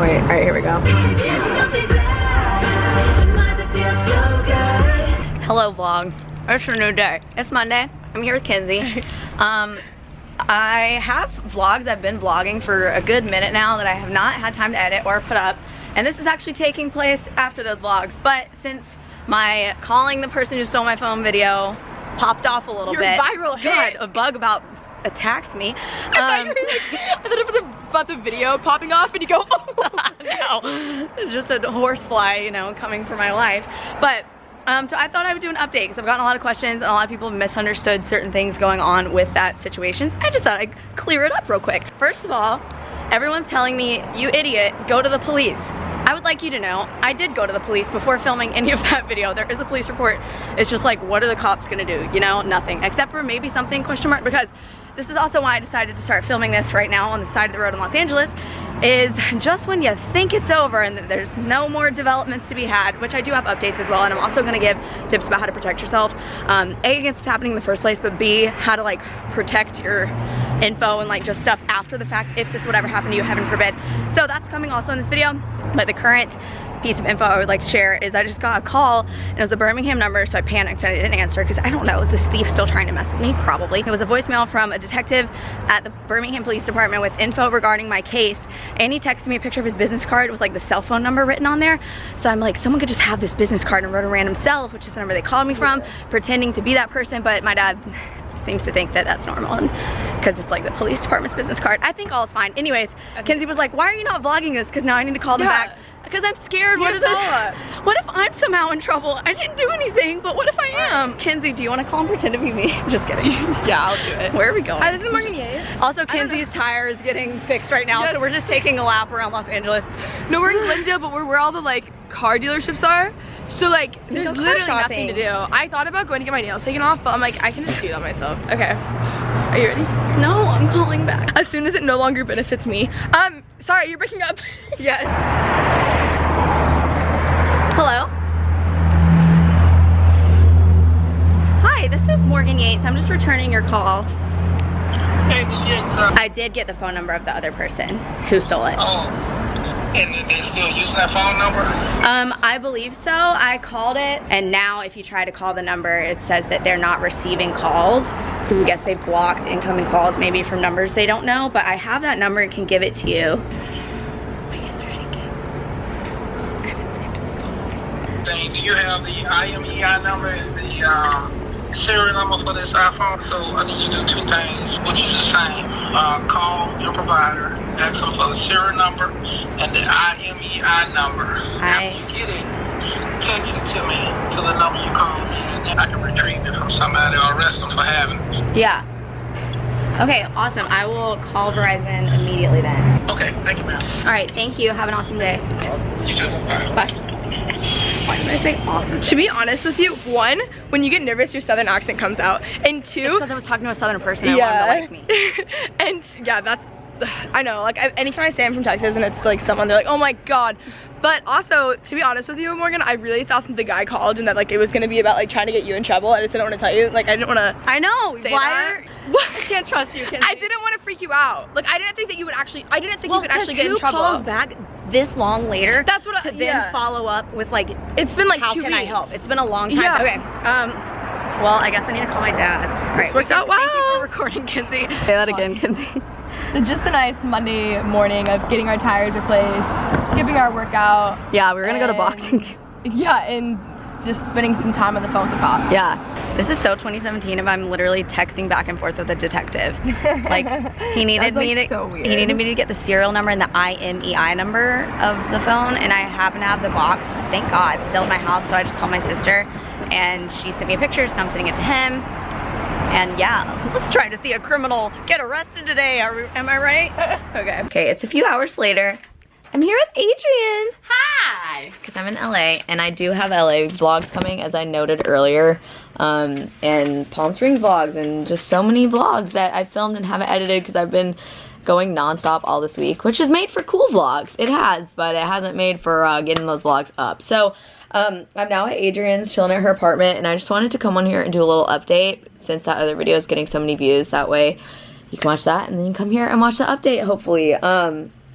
Wait, all right, here we go. Hello vlog, it's a new day. It's Monday, I'm here with Kenzie. I have vlogs, I've been vlogging for a good minute now that I have not had time to edit or put up. And this is actually taking place after those vlogs. But since my calling the person who stole my phone video popped off a little bit. Viral hit. God, a bug about attacked me. I thought it was about the video popping off and you go, oh. No, it's just a horsefly, you know, coming for my life. But so I thought I would do an update because I've gotten a lot of questions and a lot of people have misunderstood certain things going on with that situation. I just thought I'd clear it up real quick. First of all, everyone's telling me, you idiot, go to the police. I would like you to know, I did go to the police before filming any of that video. There is a police report. It's just like, what are the cops gonna do? You know, nothing. Except for maybe something, question mark, because this is also why I decided to start filming this right now on the side of the road in Los Angeles, is just when you think it's over and that there's no more developments to be had, which I do have updates as well, and I'm also gonna give tips about how to protect yourself. A, against this happening in the first place, but B, how to like protect your info and like just stuff after the fact if this would ever happen to you, heaven forbid. So that's coming also in this video. But the current piece of info I would like to share is I just got a call and it was a Birmingham number, so I panicked and I didn't answer because I don't know, is this thief still trying to mess with me? Probably. It was a voicemail from a detective at the Birmingham Police Department with info regarding my case, and he texted me a picture of his business card with like the cell phone number written on there. So I'm like, someone could just have this business card and wrote a random cell, which is the number they called me from, pretending to be that person, but my dad seems to think that that's normal because it's like the police department's business card. I think all is fine. Anyways, Kenzie was like, why are you not vlogging this? Because now I need to call them back. Because I'm scared. What if I'm somehow in trouble? I didn't do anything, but what if I am? Kenzie, do you want to call and pretend to be me? Just kidding. Yeah, I'll do it. Where are we going? Hi, this is Morgan Yates. Also, Kenzie's tire is getting fixed right now, so we're just taking a lap around Los Angeles. No, we're in Glendale, but we're where all the like car dealerships are. So like, there's literally nothing to do. I thought about going to get my nails taken off, but I'm like, I can just do that myself. Okay. Are you ready? No, I'm calling back. As soon as it no longer benefits me. Sorry, you're breaking up. Yes. Hello? Hi, this is Morgan Yates. I'm just returning your call. Hey, Ms. Yates. I did get the phone number of the other person who stole it. Oh, and they still using that phone number? I believe so. I called it, and now if you try to call the number, it says that they're not receiving calls. So I guess they blocked incoming calls, maybe from numbers they don't know, but I have that number and can give it to you. Do you have the IMEI number and the serial number for this iPhone? So I need you to do two things, which is the same. Call your provider, ask them for the serial number and the IMEI number. After you get it, text it to me to the number you called me, and then I can retrieve it from somebody or arrest them for having it. Yeah. Okay, awesome. I will call Verizon immediately then. Okay, thank you, ma'am. All right, thank you. Have an awesome day. You too. Bye. Bye. Why did I say awesome? To be honest with you, one, when you get nervous, your southern accent comes out, and two, because I was talking to a southern person, I wanted to like me. And yeah, that's, I know, like anytime I say I'm from Texas and it's like someone, they're like, oh my god. But also, to be honest with you, Morgan, I really thought that the guy called and that like it was gonna be about like trying to get you in trouble. I just didn't want to tell you, like I didn't want to. I know. Say why? That. I can't trust you, Kenzie. I didn't want to freak you out. Like I didn't think that you would actually. I didn't think you could actually get in who trouble. calls back this long later? That's what to then follow up with like. It's been like how 2 can weeks. I help? It's been a long time. Yeah. Okay. Well, I guess I need to call my dad. All right, worked out well. Thank you for recording, Kenzie. Say that again, Kenzie. So just a nice Monday morning of getting our tires replaced, skipping our workout. Yeah, we were gonna go to boxing. Yeah, and just spending some time on the phone with the cops. Yeah, this is so 2017 if I'm literally texting back and forth with a detective. Like he needed me to, so weird. he needed me to get the serial number and the IMEI number of the phone, and I happen to have the box. Thank God, still at my house. So I just called my sister, and she sent me a picture. So now I'm sending it to him. And yeah, let's try to see a criminal get arrested today. Am I right? Okay. Okay, it's a few hours later. I'm here with Adrian. Hi. Because I'm in LA, and I do have LA vlogs coming, as I noted earlier, and Palm Springs vlogs, and just so many vlogs that I filmed and haven't edited because I've been going nonstop all this week, which has made for cool vlogs. It has, but it hasn't made for getting those vlogs up. So I'm now at Adrian's, chilling at her apartment, and I just wanted to come on here and do a little update since that other video is getting so many views. That way you can watch that, and then you can come here and watch the update, hopefully.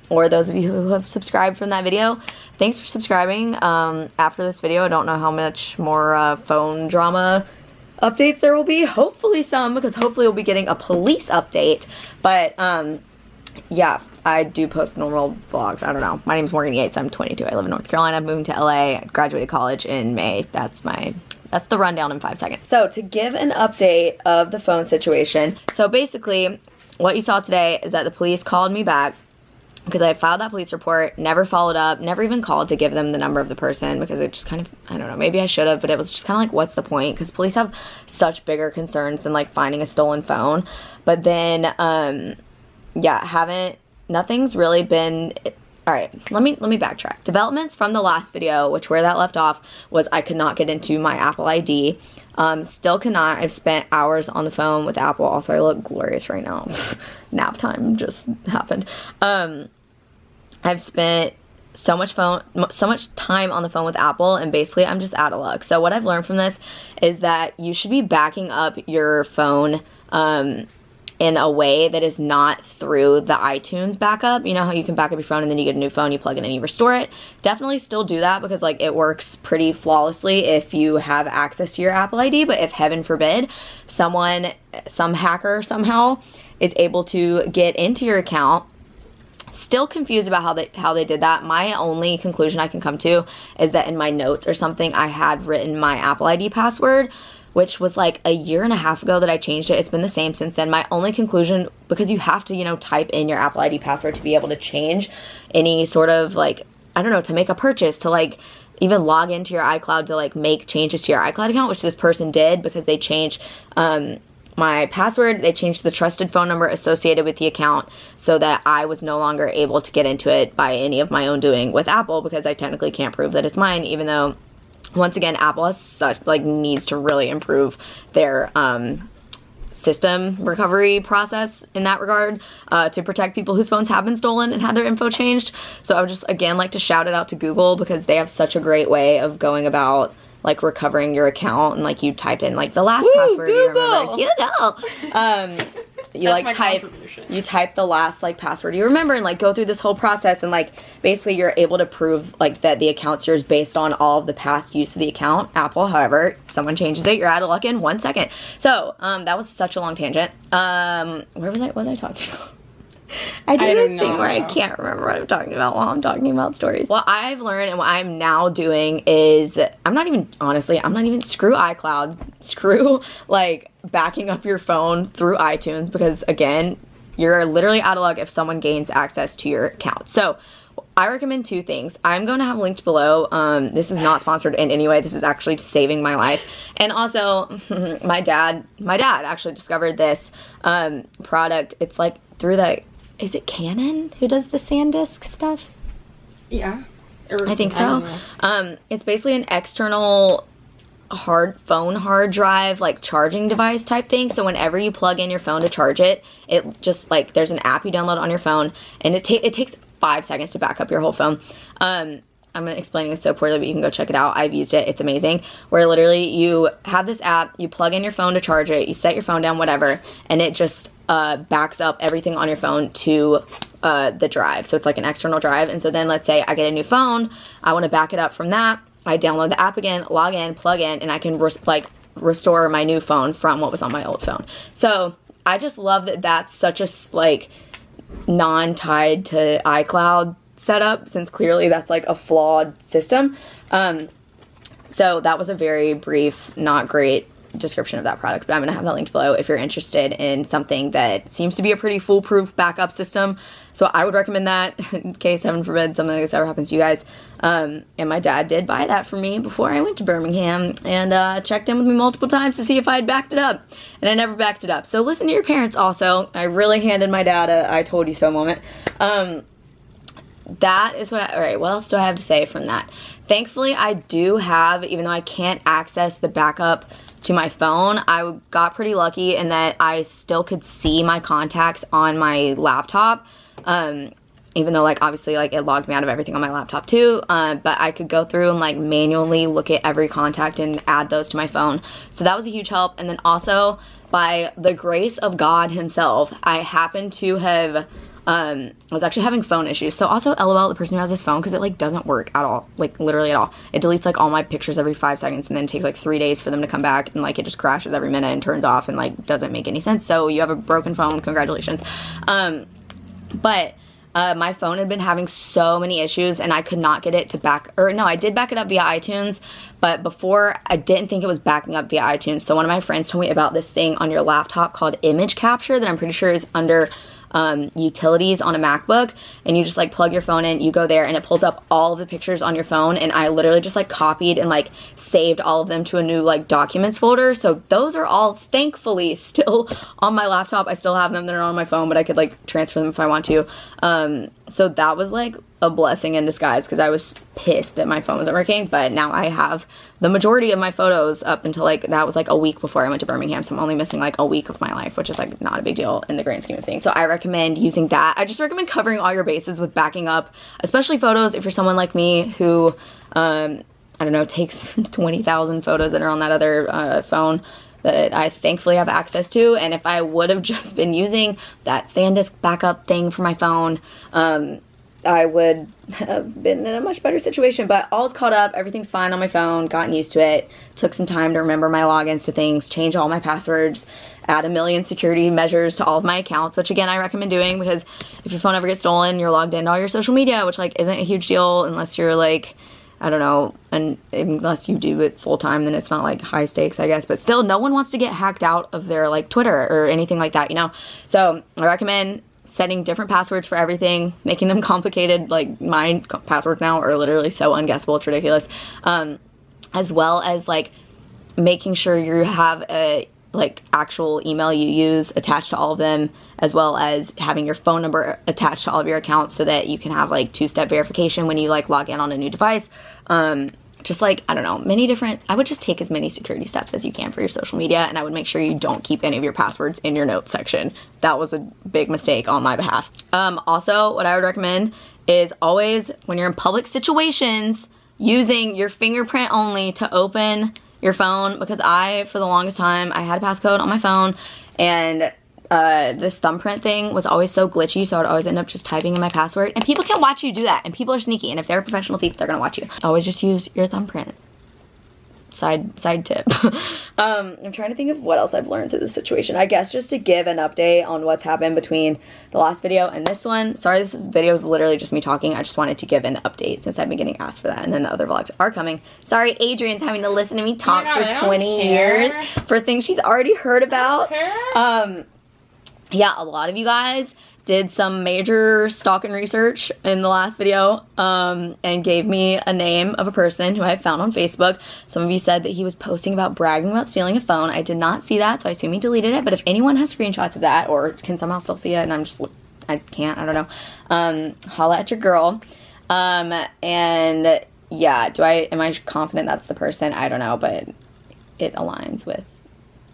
or those of you who have subscribed from that video, thanks for subscribing. After this video, I don't know how much more phone drama updates there will be. Hopefully some, because hopefully we'll be getting a police update. But yeah, I do post normal vlogs. I don't know. My name is Morgan Yates. I'm 22. I live in North Carolina. I'm moving to LA. I graduated college in May. That's the rundown in 5 seconds. So to give an update of the phone situation. So basically, what you saw today is that the police called me back because I filed that police report, never followed up, never even called to give them the number of the person, because it just kind of, I don't know, maybe I should have, but it was just kind of like, what's the point? Because police have such bigger concerns than like finding a stolen phone. But then, yeah, nothing's really been, all right, let me backtrack. Developments from the last video, which where that left off was I could not get into my Apple ID. Still cannot. I've spent hours on the phone with Apple. Also, I look glorious right now. Nap time just happened. I've spent so much time on the phone with Apple, and basically I'm just out of luck. So what I've learned from this is that you should be backing up your phone in a way that is not through the iTunes backup. You know how you can back up your phone and then you get a new phone, you plug it in and you restore it? Definitely still do that, because like it works pretty flawlessly if you have access to your Apple ID. But if heaven forbid some hacker somehow is able to get into your account, still confused about how they did that. My only conclusion I can come to is that in my notes or something I had written my Apple ID password, which was like a year and a half ago that I changed it. It's been the same since then. My only conclusion, because you have to, you know, type in your Apple ID password to be able to change any sort of like, I don't know, to make a purchase, to like even log into your iCloud to like make changes to your iCloud account, which this person did because they changed my password. They changed the trusted phone number associated with the account so that I was no longer able to get into it by any of my own doing with Apple, because I technically can't prove that it's mine, even though, once again, Apple has needs to really improve their system recovery process in that regard to protect people whose phones have been stolen and had their info changed. So I would just, again, like to shout it out to Google, because they have such a great way of going about like recovering your account. And like you type in like the last password you remember. Google! You like type the last like password you remember, and like go through this whole process, and like basically you're able to prove like that the account's yours based on all of the past use of the account. Apple, however, someone changes it, you're out of luck in 1 second. So that was such a long tangent. What was I talking about? I do this thing where I can't remember what I'm talking about while I'm talking about stories. What I've learned and what I'm now doing is I'm not even screw iCloud, screw like backing up your phone through iTunes, because again, you're literally out of luck if someone gains access to your account. So I recommend 2 things. I'm going to have linked below. This is not sponsored in any way. This is actually saving my life. And also my dad actually discovered this product. It's like through the, is it Canon who does the SanDisk stuff? Yeah. I think so. It's basically an external phone hard drive, like charging device type thing. So whenever you plug in your phone to charge it, it just like, there's an app you download on your phone, and it takes 5 seconds to back up your whole phone. I'm explaining this so poorly, but you can go check it out. I've used it. It's amazing. Where literally you have this app, you plug in your phone to charge it, you set your phone down, whatever, and it just backs up everything on your phone to the drive. So it's like an external drive. And so then let's say I get a new phone, I want to back it up from that. I download the app again, log in, plug in, and I can restore my new phone from what was on my old phone. So I just love that that's such a like non-tied to iCloud setup, since clearly that's like a flawed system. So that was a very brief, not great description of that product, but I'm going to have that linked below if you're interested in something that seems to be a pretty foolproof backup system. So I would recommend that in case, heaven forbid, something like this ever happens to you guys. And my dad did buy that for me before I went to Birmingham, and checked in with me multiple times to see if I had backed it up, and I never backed it up. So listen to your parents also. I really handed my dad a I told you so moment. That is what alright, what else do I have to say from that? Thankfully, I do have, even though I can't access the backup to my phone, I got pretty lucky in that I still could see my contacts on my laptop, even though like obviously like it logged me out of everything on my laptop too, but I could go through and like manually look at every contact and add those to my phone. So that was a huge help. And then also, by the grace of God himself, I happened to have I was actually having phone issues. So also LOL, the person who has this phone, because it like doesn't work at all, like literally at all. It deletes like all my pictures every 5 seconds, and then it takes like 3 days for them to come back, and like it just crashes every minute and turns off and like doesn't make any sense. So you have a broken phone, congratulations. But my phone had been having so many issues, and I could not get it to back, or no, I did back it up via iTunes, but before I didn't think it was backing up via iTunes. So one of my friends told me about this thing on your laptop called image capture that I'm pretty sure is under utilities on a MacBook, and you just like plug your phone in, you go there, and it pulls up all of the pictures on your phone, and I literally just like copied and like saved all of them to a new like documents folder. So those are all thankfully still on my laptop. I still have them, they're on my phone, but I could like transfer them if I want to. So that was like a blessing in disguise, because I was pissed that my phone wasn't working. But now I have the majority of my photos up until like, that was like a week before I went to Birmingham, so I'm only missing like a week of my life, which is like not a big deal in the grand scheme of things. So I recommend using that. I just recommend covering all your bases with backing up, especially photos if you're someone like me who I don't know, takes 20,000 photos that are on that other phone that I thankfully have access to. And if I would have just been using that SanDisk backup thing for my phone, I would have been in a much better situation. But all's caught up, everything's fine on my phone, gotten used to it. Took some time to remember my logins to things, change all my passwords, add a million security measures to all of my accounts, which again I recommend doing, because if your phone ever gets stolen, you're logged into all your social media, which like isn't a huge deal unless you're like, I don't know, and unless you do it full time, then it's not like high stakes, I guess. But still, no one wants to get hacked out of their like Twitter or anything like that, you know? So I recommend setting different passwords for everything, making them complicated. Like my passwords now are literally so unguessable, it's ridiculous. As well as like making sure you have a like actual email you use attached to all of them, as well as having your phone number attached to all of your accounts so that you can have like 2-step verification when you like log in on a new device. Just like, I don't know, many different, I would just take as many security steps as you can for your social media, and I would make sure you don't keep any of your passwords in your notes section. That was a big mistake on my behalf. Also, what I would recommend is always, when you're in public situations, using your fingerprint only to open your phone, because for the longest time, I had a passcode on my phone, and this thumbprint thing was always so glitchy, so I would always end up just typing in my password, and people can watch you do that, and people are sneaky, and if they're a professional thief, they're gonna watch you. Always just use your thumbprint. Side tip. I'm trying to think of what else I've learned through this situation. I guess just to give an update on what's happened between the last video and this one. Sorry, this video is literally just me talking. I just wanted to give an update since I've been getting asked for that, and then the other vlogs are coming. Sorry, Adrian's having to listen to me talk for 20 years for things she's already heard about. Yeah, a lot of you guys did some major stalking research in the last video and gave me a name of a person who I found on Facebook. Some of you said that he was posting about bragging about stealing a phone. I did not see that, so I assume he deleted it. But if anyone has screenshots of that or can somehow still see it, and I can't, I don't know, holla at your girl. And yeah, am I confident that's the person? I don't know, but it aligns with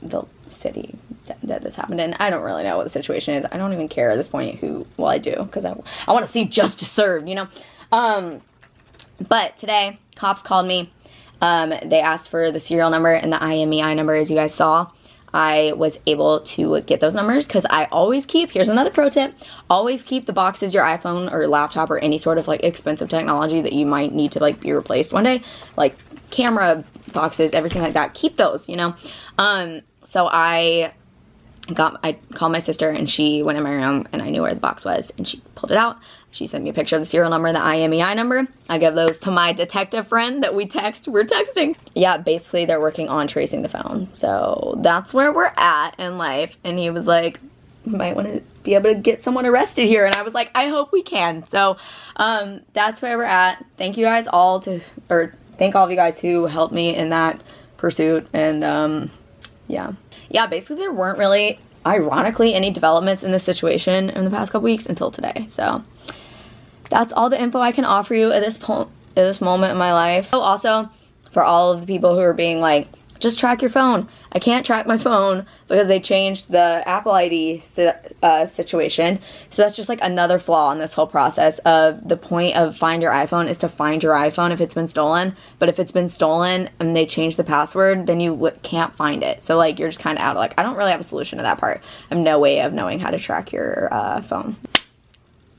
the city that this happened in. I don't really know what the situation is. I don't even care at this point well, I do, because I want to see justice served, you know? But today, cops called me. They asked for the serial number and the IMEI number, as you guys saw. I was able to get those numbers because I always keep, here's another pro tip, always keep the boxes your iPhone or laptop or any sort of like expensive technology that you might need to like be replaced one day, like camera boxes, everything like that, keep those, you know? So I called my sister, and she went in my room, and I knew where the box was, and she pulled it out. She sent me a picture of the serial number and the IMEI number. I gave those to my detective friend that we're texting. Yeah, basically they're working on tracing the phone. So that's where we're at in life. And he was like, you might want to be able to get someone arrested here. And I was like, I hope we can. So that's where we're at. Thank you guys all thank all of you guys who helped me in that pursuit. And yeah, basically there weren't really, ironically, any developments in this situation in the past couple weeks until today. So that's all the info I can offer you at this moment in my life. Oh, also, for all of the people who are being like, just track your phone. I can't track my phone because they changed the Apple ID situation. So that's just like another flaw in this whole process of the point of Find Your iPhone is to find your iPhone if it's been stolen. But if it's been stolen and they change the password, then you can't find it. So like you're just kind of out. Like I don't really have a solution to that part. I have no way of knowing how to track your phone.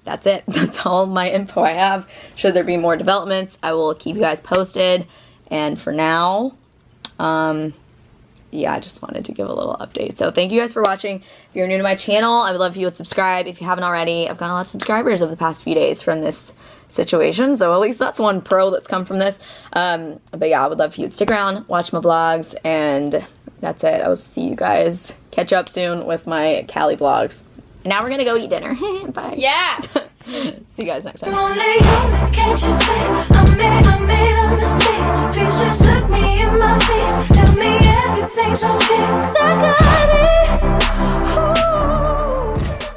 that's it. That's all my info I have. Should there be more developments, I will keep you guys posted. And for now, yeah, I just wanted to give a little update. So thank you guys for watching. If you're new to my channel, I would love if you would subscribe. If you haven't already, I've gotten a lot of subscribers over the past few days from this situation. So at least that's one pro that's come from this. But yeah, I would love if you would stick around, watch my vlogs, and that's it. I will see you guys. Catch up soon with my Cali vlogs. And now we're gonna go eat dinner. Bye. Yeah. See you guys next time.